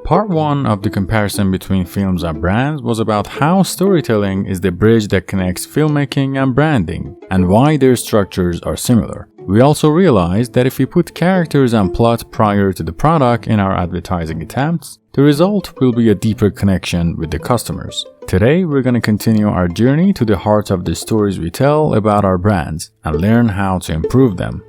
Part 1 of the comparison between films and brands was about how storytelling is the bridge that connects filmmaking and branding, and why their structures are similar. We also realized that if we put characters and plot prior to the product in our advertising attempts, the result will be a deeper connection with the customers. Today, we're going to continue our journey to the heart of the stories we tell about our brands and learn how to improve them.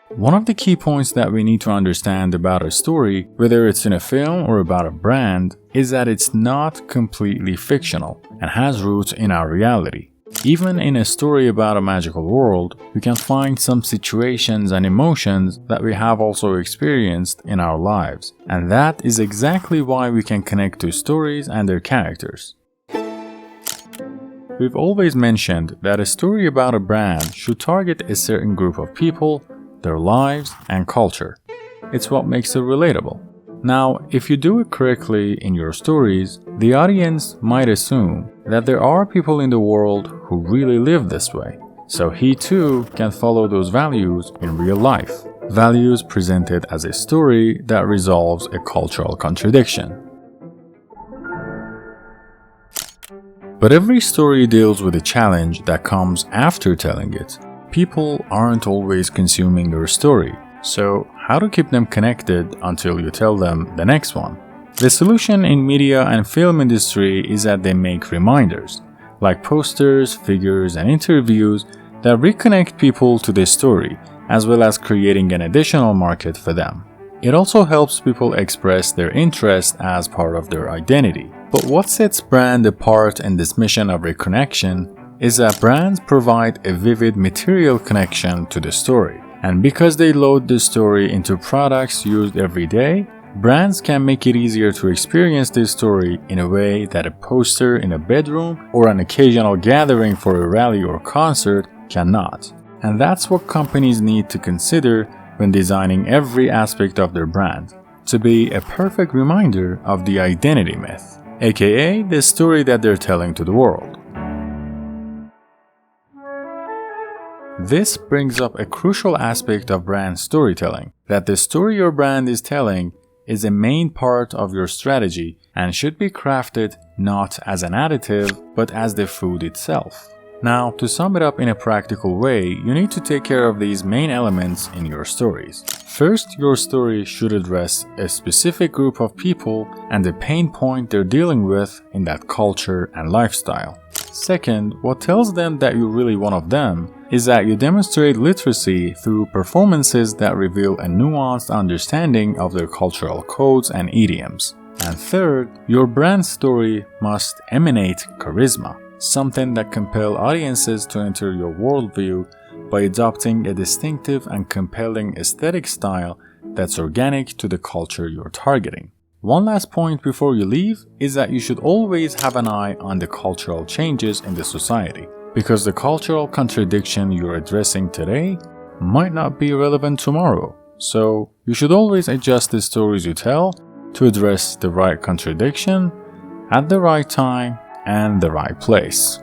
One of the key points that we need to understand about a story, whether it's in a film or about a brand, is that it's not completely fictional and has roots in our reality. Even in a story about a magical world, we can find some situations and emotions that we have also experienced in our lives, and that is exactly why we can connect to stories and their characters. We've always mentioned that a story about a brand should target a certain group of people, their lives, and culture. It's what makes it relatable. Now, if you do it correctly in your stories, the audience might assume that there are people in the world who really live this way, so he too can follow those values in real life. Values presented as a story that resolves a cultural contradiction. But every story deals with a challenge that comes after telling it. People aren't always consuming your story, so how to keep them connected until you tell them the next one? The solution in media and film industry is that they make reminders, like posters, figures, and interviews that reconnect people to the story, as well as creating an additional market for them. It also helps people express their interest as part of their identity. But what sets brand apart in this mission of reconnection is that brands provide a vivid material connection to the story. And because they load the story into products used every day, brands can make it easier to experience this story in a way that a poster in a bedroom or an occasional gathering for a rally or concert cannot. And that's what companies need to consider when designing every aspect of their brand, to be a perfect reminder of the identity myth, aka the story that they're telling to the world. This brings up a crucial aspect of brand storytelling, that the story your brand is telling is a main part of your strategy and should be crafted not as an additive, but as the food itself. Now, to sum it up in a practical way, you need to take care of these main elements in your stories. First, your story should address a specific group of people and the pain point they're dealing with in that culture and lifestyle. Second, what tells them that you're really one of them is that you demonstrate literacy through performances that reveal a nuanced understanding of their cultural codes and idioms. And third, your brand story must emanate charisma, something that compels audiences to enter your worldview by adopting a distinctive and compelling aesthetic style that's organic to the culture you're targeting. One last point before you leave is that you should always have an eye on the cultural changes in the society, because the cultural contradiction you're addressing today might not be relevant tomorrow. So you should always adjust the stories you tell to address the right contradiction at the right time and the right place.